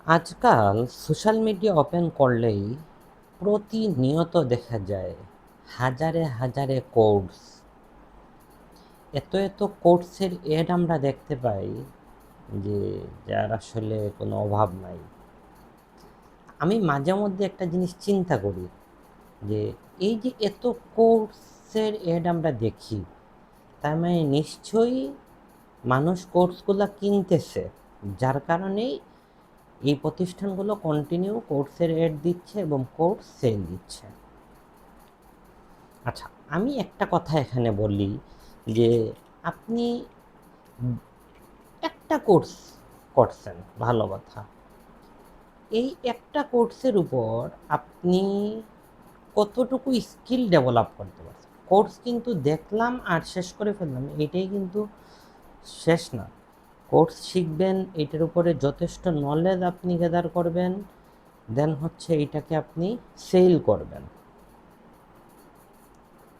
আজকাল social media open করলেই প্রতিনিয়ত দেখা যায় হাজারে হাজারে কোর্স, এত এত কোর্সের এড আমরা দেখতে পাই যে যার আসলে কোনো অভাব নাই। আমি মাঝে মধ্যে একটা জিনিস চিন্তা করি যে এই যে এত কোর্সের এড আমরা দেখি, তার মানে নিশ্চয়ই মানুষ কোর্সগুলো কিনতেছে, যার কারণেই এই প্রতিষ্ঠানগুলো কন্টিনিউ কোর্সের এড দিচ্ছে এবং কোর্স সেল দিচ্ছে। আচ্ছা, আমি একটা কথা এখানে বলি যে আপনি একটা কোর্স করছেন, ভালো কথা। এই একটা কোর্সের উপর আপনি কতটুকু স্কিল ডেভেলপ করতে পারছেন। কোর্স কিন্তু দেখলাম আর শেষ করে ফেললাম, এটাই কিন্তু শেষ না। কোর্স শিখবেন, এটার উপরে যথেষ্ট নলেজ আপনি গেদার করবেন, দেন হচ্ছে এটাকে আপনি সেল করবেন।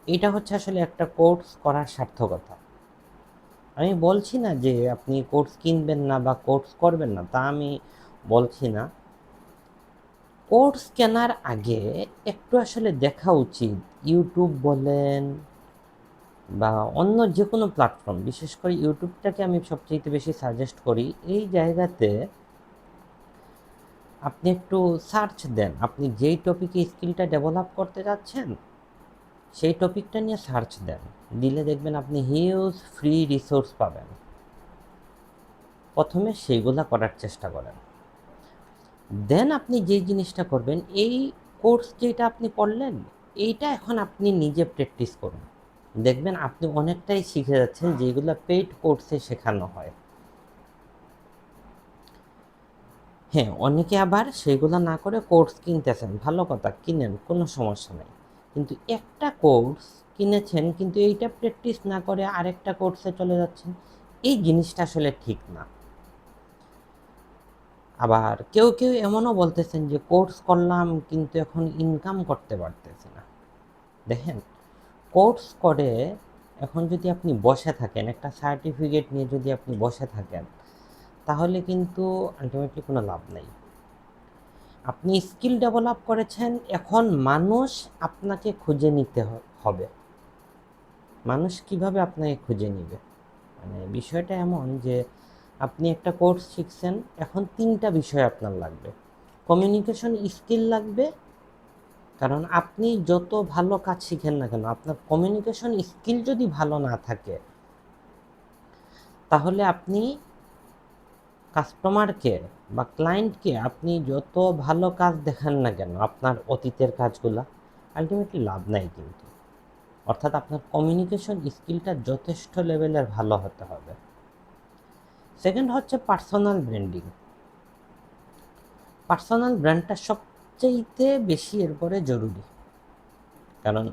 এটা হচ্ছে আসলে একটা কোর্স করার সার্থকতা। আমি বলছি না যে আপনি কোর্স কিনবেন না বা কোর্স করবেন না, তা আমি বলছি না। কোর্স কেনার আগে একটু আসলে দেখা উচিত, ইউটিউব বলেন বা অন্য যে কোনো প্ল্যাটফর্ম, বিশেষ করে ইউটিউবটাকে আমি সবচেয়ে বেশি সাজেস্ট করি। এই জায়গাতে আপনি একটু সার্চ দেন, আপনি যেই টপিকে স্কিলটা ডেভেলপ করতে যাচ্ছেন সেই টপিকটা নিয়ে সার্চ দেন, দিলে দেখবেন আপনি হিউজ ফ্রি রিসোর্স পাবেন। প্রথমে সেইগুলা করার চেষ্টা করেন, দেন আপনি যে জিনিসটা করবেন, এই কোর্স যেটা আপনি করলেন এইটা এখন আপনি নিজে প্র্যাকটিস করুন। দেখবেন আপনি অনেকটাই শিখে যাচ্ছেন যেগুলো পেইড কোর্সে শেখানো হয়। হ্যাঁ, অনেকে আবার সেগুলো না করে কোর্স কিনতেছেন, ভালো কথা, কিনেন, কোনো সমস্যা নেই। কিন্তু একটা কোর্স কিনেছেন কিন্তু এইটা প্র্যাকটিস না করে আরেকটা কোর্সে চলে যাচ্ছেন, এই জিনিসটা আসলে ঠিক না। আবার কেউ কেউ এমনও বলতেছেন যে কোর্স করলাম কিন্তু এখন ইনকাম করতে পারতেছি না। দেখেন, কোর্স করে এখন যদি আপনি বসে থাকেন, একটা সার্টিফিকেট নিয়ে যদি আপনি বসে থাকেন, তাহলে কিন্তু আলটিমেটলি কোনো লাভ নেই। আপনি স্কিল ডেভেলপ করেছেন, এখন মানুষ আপনাকে খুঁজে নিতে হবে। মানুষ কিভাবে আপনাকে খুঁজে নিবে? মানে বিষয়টা এমন যে আপনি একটা কোর্স শিখছেন, এখন তিনটা বিষয় আপনার লাগবে। কমিউনিকেশন স্কিল লাগবে, কারণ আপনি যত ভালো কাজ শিখেন না কেন, আপনার কমিউনিকেশন স্কিল যদি ভালো না থাকে, তাহলে আপনি কাস্টমারকে বা ক্লায়েন্টকে আপনি যত ভালো কাজ দেখান না কেন, আপনার অতীতের কাজগুলা, আলটিমেটলি লাভ নাই কিন্তু। অর্থাৎ আপনার কমিউনিকেশন স্কিলটা যথেষ্ট লেভেলের ভালো হতে হবে। সেকেন্ড হচ্ছে পার্সোনাল ব্র্যান্ডিং। পার্সোনাল ব্র্যান্ডটা সবচেয়ে বেশি এরপরে জরুরি। কারণ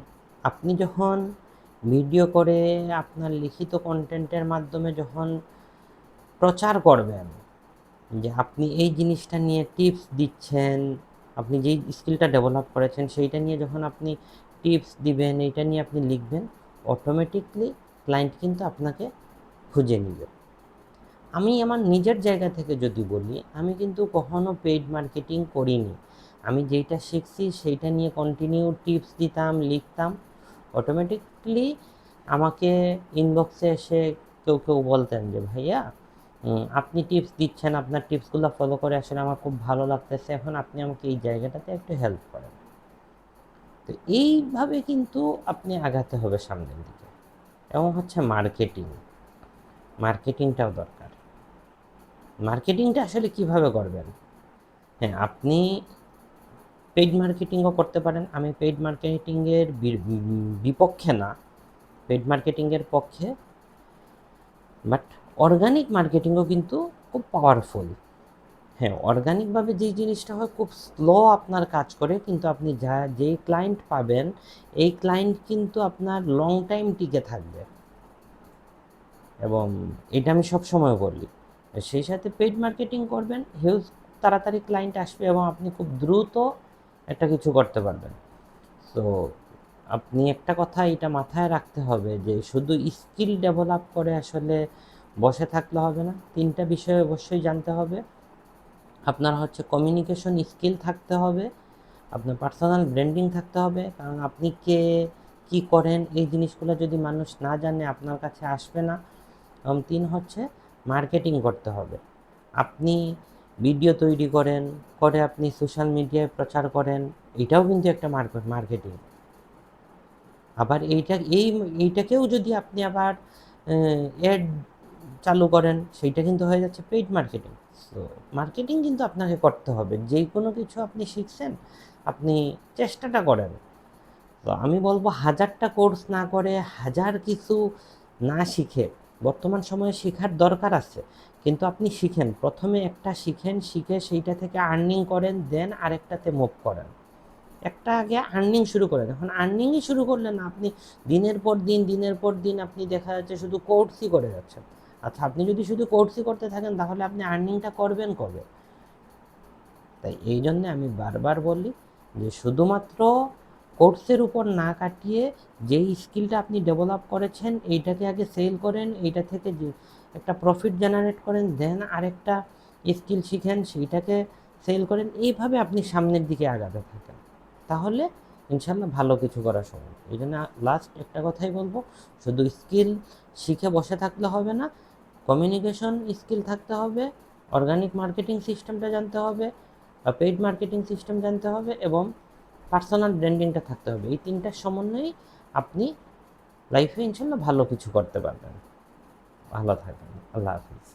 আপনি যখন ভিডিও করে আপনার লিখিত কন্টেন্টের মাধ্যমে যখন প্রচার করবেন যে আপনি এই জিনিসটা নিয়ে টিপস দিচ্ছেন, আপনি যেই স্কিলটা ডেভেলপ করেছেন সেইটা নিয়ে যখন আপনি টিপস দিবেন, এইটা নিয়ে আপনি লিখবেন, অটোমেটিকলি ক্লায়েন্ট কিন্তু আপনাকে খুঁজে নেবে। আমি আমার নিজের জায়গা থেকে যদি বলি, আমি কিন্তু কখনো পেইড মার্কেটিং করিনি। আমি যেইটা শিখছি সেইটা নিয়ে কন্টিনিউ টিপস দিতাম, লিখতাম, অটোমেটিকলি আমাকে ইনবক্সে এসে কেউ কেউ বলতেন যে ভাইয়া, আপনি টিপস দিচ্ছেন, আপনার টিপসগুলো ফলো করে আসলে আমার খুব ভালো লাগতেছে, এখন আপনি আমাকে এই জায়গাটাতে একটু হেল্প করেন। তো এইভাবে কিন্তু আপনি আগাতে হবে সামনের দিকে। এবং হচ্ছে মার্কেটিং, মার্কেটিংটাও দরকার। মার্কেটিংটা আসলে কিভাবে করবেন? হ্যাঁ, আপনি পেইড মার্কেটিংও করতে পারেন। আমি পেইড মার্কেটিংয়ের বিপক্ষে না, পেইড মার্কেটিংয়ের পক্ষে। বাট অর্গানিক মার্কেটিংও কিন্তু খুব পাওয়ারফুল। হ্যাঁ, অর্গানিকভাবে যেই জিনিসটা হয় খুব স্লো আপনার কাজ করে, কিন্তু আপনি যেই ক্লায়েন্ট পাবেন, এই ক্লায়েন্ট কিন্তু আপনার লং টাইম টিকে থাকবে, এবং এটা আমি সবসময় বলি। সেই সাথে পেইড মার্কেটিং করবেন, হিউজ তাড়াতাড়ি ক্লায়েন্ট আসবে এবং আপনি খুব দ্রুত একটা কিছু করতে পারবেন। তো আপনি একটা কথা এটা মাথায় রাখতে হবে যে শুধু স্কিল ডেভেলপ করে আসলে বসে থাকলে হবে না, তিনটা বিষয় অবশ্যই জানতে হবে। আপনার হচ্ছে কমিউনিকেশন স্কিল থাকতে হবে, আপনার পার্সোনাল ব্র্যান্ডিং থাকতে হবে, কারণ আপনি কে কী করেন এই জিনিসগুলো যদি মানুষ না জানে আপনার কাছে আসবে না। এবং 3 হচ্ছে মার্কেটিং করতে হবে। আপনি ভিডিও তৈরি করেন, করে আপনি সোশ্যাল মিডিয়ায় প্রচার করেন, এটাও কিন্তু একটা মার্কেটিং। আবার এইটাকেও যদি আপনি আবার অ্যাড চালু করেন, সেইটা কিন্তু হয়ে যাচ্ছে পেইড মার্কেটিং। তো মার্কেটিং কিন্তু আপনাকে করতে হবে। যেই কোনো কিছু আপনি শিখছেন, আপনি চেষ্টাটা করেন। তো আমি বলবো 1000টা কোর্স না করে, 1000 কিছু না শিখে, বর্তমান সময়ে শেখার দরকার আছে, কিন্তু আপনি শিখেন। প্রথমে একটা শিখেন, শিখে সেইটা থেকে আর্নিং করেন, দেন আরেকটাতে মুভ করেন। একটা আগে আর্নিং শুরু করেন। এখন আর্নিংই শুরু করলেন না, আপনি দিনের পর দিন আপনি দেখা যাচ্ছে শুধু কোর্সই করে যাচ্ছেন। আচ্ছা, আপনি যদি শুধু কোর্সই করতে থাকেন তাহলে আপনি আর্নিংটা করবেন কবে? তাই এই জন্যে আমি বারবার বলি যে শুধুমাত্র কোর্সের উপর না কাটিয়ে যেই স্কিলটা আপনি ডেভেলপ করেছেন এইটাকে আগে সেল করেন, এইটা থেকে যে একটা প্রফিট জেনারেট করেন, দেন আরেকটা স্কিল শিখেন, সেইটাকে সেল করেন। এইভাবে আপনি সামনের দিকে আগাতে থাকেন, তাহলে ইনশাল্লাহ ভালো কিছু করা সম্ভব। এই জন্য লাস্ট একটা কথাই বলবো, শুধু স্কিল শিখে বসে থাকলে হবে না, কমিউনিকেশন স্কিল থাকতে হবে, অর্গানিক মার্কেটিং সিস্টেমটা জানতে হবে, পেইড মার্কেটিং সিস্টেম জানতে হবে, এবং পার্সোনাল ব্র্যান্ডিংটা থাকতে হবে। এই 3টার সমন্বয়েই আপনি লাইফে ইনশাল্লাহ ভালো কিছু করতে পারবেন। ভালো থাকবেন। আল্লাহ হাফিজ।